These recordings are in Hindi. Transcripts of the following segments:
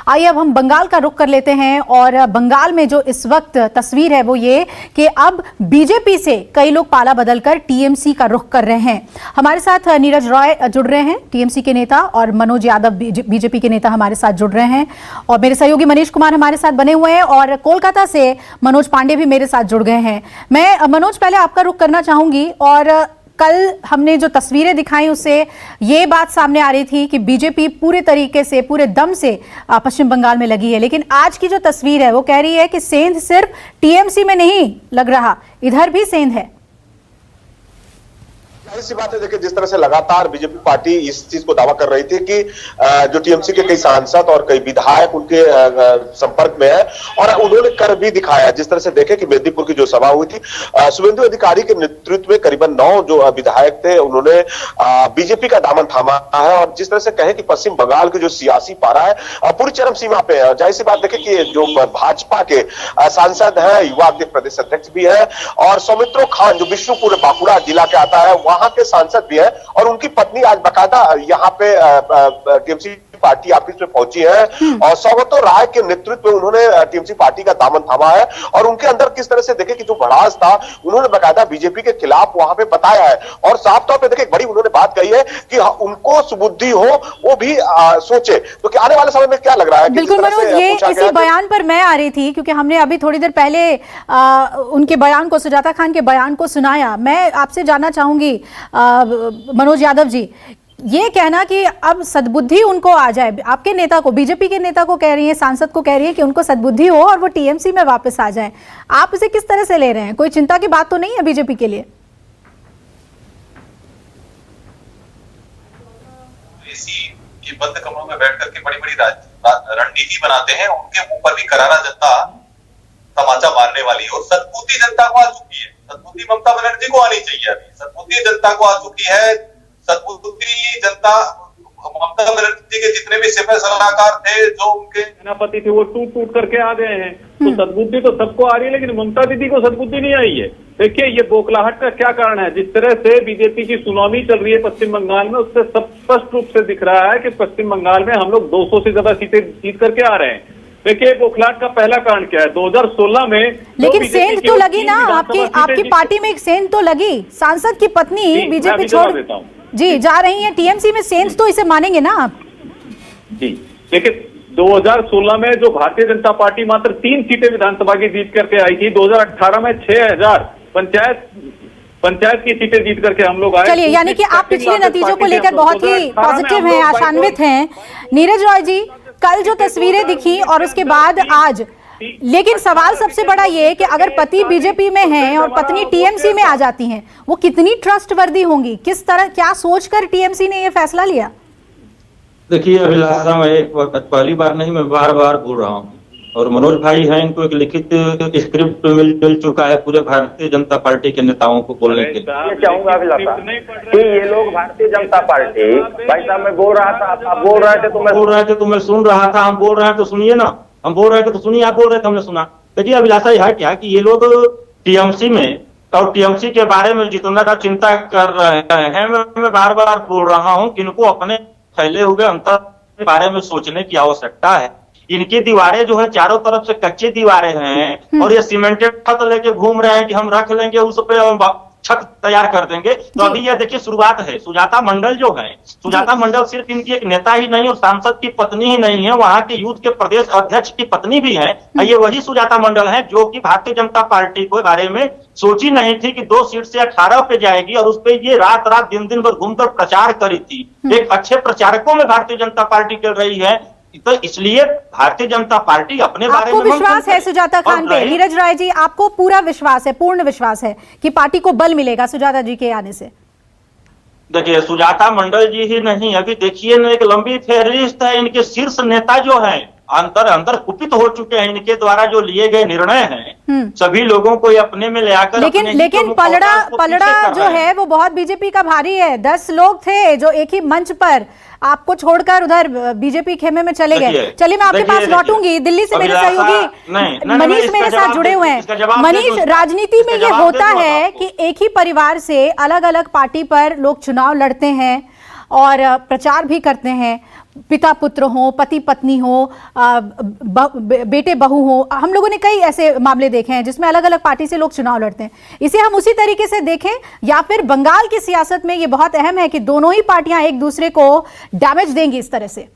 आइए अब हम बंगाल का रुख कर लेते हैं और बंगाल में जो इस वक्त तस्वीर है वो ये कि अब बीजेपी से कई लोग पाला बदलकर टीएमसी का रुख कर रहे हैं। हमारे साथ नीरज रॉय जुड़ रहे हैं, टीएमसी के नेता, और मनोज यादव बीजेपी के नेता हमारे साथ जुड़ रहे हैं, और मेरे सहयोगी मनीष कुमार हमारे साथ बने हुए हैं, और कोलकाता से मनोज पांडे भी मेरे साथ जुड़ गए हैं। मैं मनोज पहले आपका रुख करना चाहूंगी, और कल हमने जो तस्वीरें दिखाई उससे ये बात सामने आ रही थी कि बीजेपी पूरे तरीके से, पूरे दम से पश्चिम बंगाल में लगी है, लेकिन आज की जो तस्वीर है वो कह रही है कि सेंध सिर्फ टीएमसी में नहीं लग रहा, इधर भी सेंध है। सी बात है, देखिए जिस तरह से लगातार बीजेपी पार्टी इस चीज को दावा कर रही थी कि जो टीएमसी के कई सांसद और कई विधायक उनके संपर्क में है, और उन्होंने कर भी दिखाया। जिस तरह से देखे कि मेदिनीपुर की जो सभा हुई थी, शुभेंदु अधिकारी के नेतृत्व में करीबन 9 जो विधायक थे उन्होंने बीजेपी का दामन थामा है, और जिस तरह से कहे कि पश्चिम बंगाल की जो सियासी पारा है पूरी चरम सीमा पे है। जाहिर सी बात देखे कि जो भाजपा के सांसद है, युवा के प्रदेश अध्यक्ष भी है, और सौमित्रो खान जो विष्णुपुर बांकुड़ा जिला के आता है वहां के सांसद भी है, और उनकी पत्नी आज बकायदा यहाँ पे टीएमसी पार्टी ऑफिस में पहुंची है, और सौगतो राय के नेतृत्व में उन्होंने टीएमसी पार्टी का दामन थामा है। और उनके अंदर किस तरह से देखे कि जो भड़ास था उन्होंने बकायदा बीजेपी के खिलाफ वहां पे बताया है, और साफ तौर पे देखे बड़ी उन्होंने बात कही है कि उनको सुबुद्धि हो वो भी सोचे। तो क्या आने वाले समय में क्या लग रहा है? बिल्कुल मनोज, ये इसी बयान पर मैं आ रही थी, क्योंकि हमने अभी थोड़ी देर पहले उनके बयान को, सुजाता खान के बयान को सुनाया। मैं आपसे जानना चाहूंगी मनोज यादव जी, ये कहना कि अब सद्बुद्धि उनको आ जाए, आपके नेता को, बीजेपी के नेता को कह रही है, सांसद को कह रही है कि उनको सद्बुद्धि हो और वो टीएमसी में वापस आ जाए, आप इसे किस तरह से ले रहे हैं? कोई चिंता की बात तो नहीं है बीजेपी के लिए? ये बंद कमरों में बैठ करके बड़ी बड़ी रणनीति बनाते हैं, उनके ऊपर भी करारा जनता तमाचा मारने वाली, और सद्बुद्धि जनता को आ चुकी है। सद्बुद्धि ममता बनर्जी को आनी चाहिए, अभी सद्बुद्धि जनता को आ चुकी है। सद्बुद्धि जनता ममता बनर्जी के जितने भी सिपह सलाहकार थे, जो उनके सेनापति थे, वो टूट टूट करके आ गए हैं। तो सद्बुद्धि तो सबको आ रही है, लेकिन ममता दीदी को सद्बुद्धि नहीं आई है। देखिए ये बौखलाहट का क्या कारण है? जिस तरह से बीजेपी की सुनामी चल रही है पश्चिम बंगाल में, उससे स्पष्ट रूप से दिख रहा है कि पश्चिम बंगाल में हम लोग 200 से ज्यादा सीटें जीत करके आ रहे हैं। देखिए बौखलाहट का पहला कारण क्या है? 2016 में लेकिन सेंध तो लगी ना, आपकी पार्टी में एक सेंध तो लगी, सांसद की पत्नी बीजेपी छोड़ जी जा रही है टीएमसी में, सेंध तो इसे मानेंगे ना आप? जी देखिए 2016 में जो भारतीय जनता पार्टी मात्र 3 सीटें विधानसभा की जीत करके आई थी, 2018 में 6000 पंचायत की सीटें जीत करके हम लोग आए। चलिए, यानी कि आप पिछले नतीजों को लेकर बहुत ही पॉजिटिव हैं, आशान्वित हैं। नीरज रॉय जी, कल जो तस्वीरें दिखी और उसके बाद आज, लेकिन सवाल सबसे बड़ा ये है कि अगर पति बीजेपी में हैं और पत्नी टीएमसी में आ जाती हैं, वो कितनी ट्रस्टवर्दी होंगी? किस तरह, क्या सोचकर टीएमसी ने ये फैसला लिया? देखिए अभिलाषा, मैं एक पहली बार नहीं, मैं बार बार बोल रहा हूँ, और मनोज भाई हैं, इनको एक लिखित स्क्रिप्ट मिल चुका है पूरे भारतीय जनता पार्टी के नेताओं को बोलने के लिए। चाहूंगा अभिलाषा कि ये लोग भारतीय जनता पार्टी, भाई साहब मैं बोल रहा था, आप बोल रहे थे तो मैं सुन रहा था, हम बोल रहे हैं तो सुनिए ना, हम बोल रहे थे तो सुनिए, आप बोल रहे थे हमने सुना। देखिए अभिलाषा यह क्या कि ये लोग टीएमसी में और टीएमसी के बारे में जितना चिंता कर रहे हैं, मैं बार बार बोल रहा हूँ कि इनको अपने फैले हुए अंतर के बारे में सोचने की आवश्यकता है। इनकी दीवारें जो है चारों तरफ से कच्ची दीवारें हैं, और ये सीमेंटेड छत लेके घूम रहे हैं कि हम रख लेंगे उस पे छत तैयार कर देंगे। तो अभी ये देखिए शुरुआत है। सुजाता मंडल जो है, सुजाता मंडल सिर्फ इनकी एक नेता ही नहीं और सांसद की पत्नी ही नहीं है, वहां के यूथ के प्रदेश अध्यक्ष की पत्नी भी है। ये वही सुजाता मंडल है जो कि भारतीय जनता पार्टी के बारे में सोची नहीं थी कि 2 सीट से 18 पे जाएगी, और उस पर ये रात रात दिन भर घूमकर प्रचार करी थी। एक अच्छे प्रचारकों में भारतीय जनता पार्टी चल रही है, तो इसलिए भारतीय जनता पार्टी अपने बारे में, आपको विश्वास है सुजाता खान पे? नीरज राय जी, आपको पूरा विश्वास है, पूर्ण विश्वास है कि पार्टी को बल मिलेगा सुजाता जी के आने से? देखिए सुजाता मंडल जी ही नहीं, अभी देखिए ना, एक लंबी फेहरिस्त है। इनके शीर्ष नेता जो हैं अंदर कुपित हो चुके हैं। इनके द्वारा जो लिए गए निर्णय हैं सभी लोगों को अपने में ले आकर, लेकिन पलड़ा जो है वो बहुत बीजेपी का भारी है। 10 लोग थे जो एक ही मंच पर आपको छोड़कर उधर बीजेपी खेमे में चले गए। चलिए मैं आपके पास लौटूंगी, दिल्ली से मेरे सहयोगी मनीष मेरे साथ जुड़े हुए हैं। मनीष, राजनीति में ये होता है कि एक ही परिवार से अलग अलग पार्टी पर लोग चुनाव लड़ते हैं और प्रचार भी करते हैं, पिता पुत्र हो, पति पत्नी हो, बेटे बहू हो, हम लोगों ने कई ऐसे मामले देखे हैं जिसमें अलग अलग पार्टी से लोग चुनाव लड़ते हैं। इसे हम उसी तरीके से देखें या फिर बंगाल की सियासत में ये बहुत अहम है कि दोनों ही पार्टियां एक दूसरे को डैमेज देंगी इस तरह से?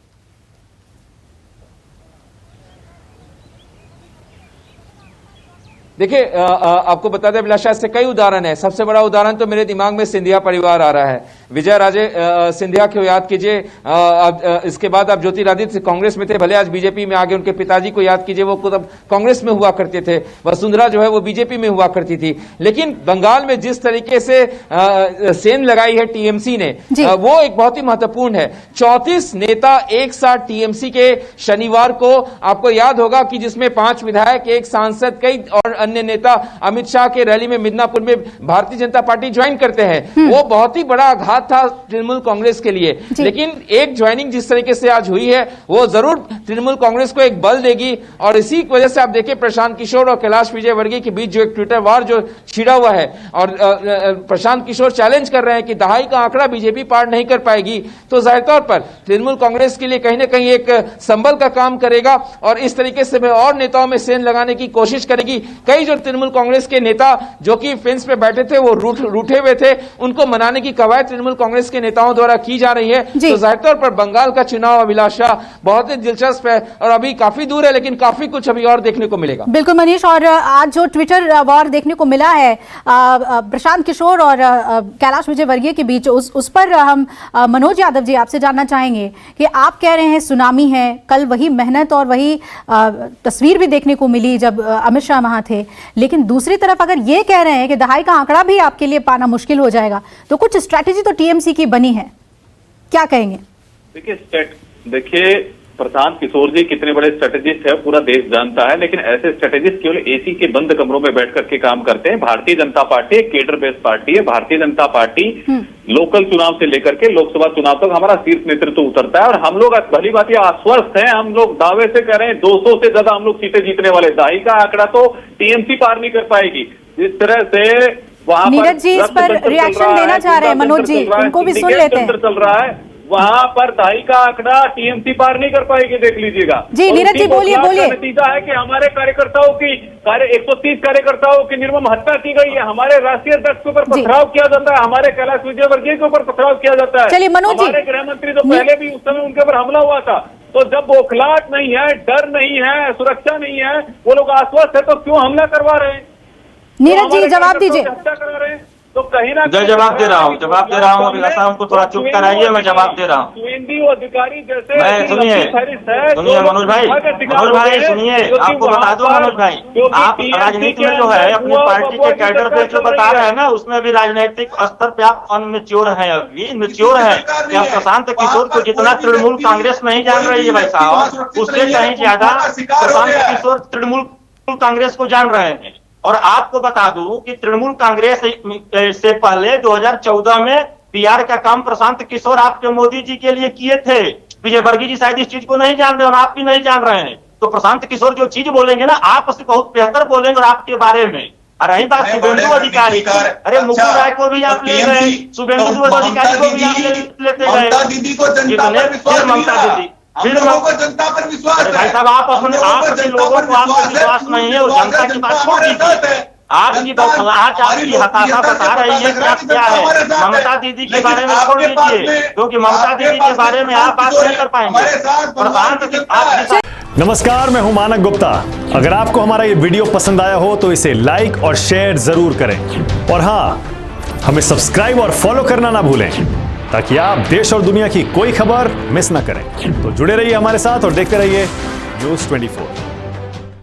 देखिए, आपको बता दें अभिलाषा, इससे कई उदाहरण है। सबसे बड़ा उदाहरण तो मेरे दिमाग में सिंधिया परिवार आ रहा है। विजय राजे सिंधिया को याद कीजिए, इसके बाद आप ज्योतिरादित्य कांग्रेस में थे, भले आज बीजेपी में आगे। उनके पिताजी को याद कीजिए, वो खुद अब कांग्रेस में हुआ करते थे। वसुंधरा जो है वो बीजेपी में हुआ करती थी। लेकिन बंगाल में जिस तरीके से सेंध लगाई है टीएमसी ने, वो एक बहुत ही महत्वपूर्ण है। 34 नेता एक साथ टीएमसी के शनिवार को, आपको याद होगा कि जिसमें 5 विधायक, 1 सांसद, कई और अन्य नेता अमित शाह के रैली में मिदनापुर में भारतीय जनता पार्टी ज्वाइन करते हैं। वो बहुत ही बड़ा आघात था तृणमूल कांग्रेस के लिए। लेकिन एक ज्वाइनिंग जिस तरीके से आज हुई है, वो जरूर तृणमूल कांग्रेस को एक बल देगी। और इसी वजह से आप देखिए, प्रशांत किशोर और कैलाश विजयवर्गीय के बीच जो एक ट्विटर वार जो छिड़ा हुआ है, और प्रशांत किशोर चैलेंज कर रहे हैं कि दहाई का आंकड़ा बीजेपी पार नहीं कर पाएगी, तो जाहिर तौर पर तृणमूल कांग्रेस के लिए कहीं ना कहीं एक संबल का काम करेगा। और इस तरीके से वह और नेताओं में सेंध लगाने की कोशिश करेगी। कई जो तृणमूल कांग्रेस के नेता जो कि फेंस पे बैठे थे, वो रूठे हुए थे, उनको मनाने की कवायद तृणमूल कांग्रेस के नेताओं द्वारा की जा रही है। तो जाहिर तौर पर बंगाल का चुनाव अभिलाषा बहुत ही दिलचस्प है, और अभी काफी दूर है, लेकिन काफी कुछ अभी और देखने को मिलेगा। बिल्कुल मनीष, और आज जो ट्विटर वॉर देखने को मिला है प्रशांत किशोर और कैलाश विजयवर्गीय के बीच, उस पर हम मनोज यादव जी आपसे जानना चाहेंगे कि आप कह रहे हैं सुनामी है, कल वही मेहनत और वही तस्वीर भी देखने को मिली जब अमित शाह वहां थे, लेकिन दूसरी तरफ अगर ये कह रहे हैं कि दहाई का आंकड़ा भी आपके लिए पाना मुश्किल हो जाएगा, तो कुछ स्ट्रैटेजी तो टीएमसी की बनी है, क्या कहेंगे? देखिए प्रशांत किशोर जी कितने बड़े स्ट्रेटेजिस्ट है, पूरा देश जानता है। लेकिन ऐसे स्ट्रेटेजिस्ट केवल एसी के बंद कमरों में बैठ करके काम करते हैं। भारतीय जनता पार्टी एक केडर बेस्ड पार्टी है। भारतीय जनता पार्टी लोकल चुनाव से लेकर के लोकसभा चुनाव तक हमारा शीर्ष नेतृत्व उतरता है, और हम लोग भली बात ये आश्वस्त हैं। हम लोग दावे से कह रहे हैं 200 से ज्यादा हम लोग सीटें जीतने वाले। दहाई का आंकड़ा तो टीएमसी पार नहीं कर पाएगी। जिस तरह से वहां नीरज जी इस पर रिएक्शन देना चाह रहे हैं, मनोज जी उनको भी सुन लेते हैं। चल रहा है, वहां पर दहाई का आंकड़ा टीएमसी पार नहीं कर पाएगी, देख लीजिएगा। जी नीरज जी बोलिए। नतीजा है कि हमारे कार्यकर्ताओं की 130 कार्यकर्ताओं की निर्मम हत्या की गई है। हमारे राष्ट्रीय अध्यक्ष के ऊपर पथराव किया जाता है, हमारे कैलाश विजयवर्गीय के ऊपर पथराव किया जाता है। चलिए मनोज जी, हमारे गृह मंत्री तो पहले भी उस समय उनके ऊपर हमला हुआ था। तो जब बौखलाहट नहीं है, डर नहीं है, सुरक्षा नहीं है, वो लोग आश्वस्त है, तो क्यों हमला करवा रहे हैं? नीरज जी जवाब दीजिए। हत्या करा रहे हैं तो कहीं ना जवाब दे रहा हूँ अभिलाषा, हमको थोड़ा चुप कराइए, मैं जवाब दे रहा हूँ। अधिकारी जैसे सुनिए मनोज भाई सुनिए, आपको बता दो मनोज भाई, आप राजनीति में जो है अपनी पार्टी के कैडर पे जो बता रहे हैं ना, उसमें भी राजनीतिक स्तर पे आप अनमेच्योर हैं, अभी मेच्योर है। क्या प्रशांत किशोर को जितना तृणमूल कांग्रेस नहीं जान रही है भाई साहब, उससे कहीं ज्यादा प्रशांत किशोर तृणमूल कांग्रेस को जान रहे हैं। और आपको बता दूं कि तृणमूल कांग्रेस से पहले 2014 में पीआर का काम प्रशांत किशोर आपके मोदी जी के लिए किए थे। विजयवर्गीय जी शायद इस चीज को नहीं जान रहे और आप भी नहीं जान रहे हैं। तो प्रशांत किशोर जो चीज बोलेंगे ना, आप उससे बहुत बेहतर बोलेंगे और आपके बारे में। और रही बात शुभेंदु अधिकारी की, अरे मुकुल राय को भी आप ले गए, शुभेंदु अधिकारी को भी आप लेते गए, ममता दीदी जनता पर विश्वास है। भाई साहब आप अपने लोगों को आपको विश्वास नहीं है, और जनता की बात छोड़ दीजिए। आपकी आज आपकी हताशा बता रही है कि आप क्या है। ममता दीदी के बारे में छोड़ दीजिए, क्योंकि ममता दीदी के बारे में आप बात नहीं कर पाएंगे। नमस्कार, मैं हूं मानक गुप्ता। अगर आपको हमारा ये वीडियो पसंद आया हो तो इसे लाइक और शेयर जरूर करें, और हाँ, हमें सब्सक्राइब और फॉलो करना ना भूलें, ताकि आप देश और दुनिया की कोई खबर मिस ना करें। तो जुड़े रहिए हमारे साथ और देखते रहिए News 24।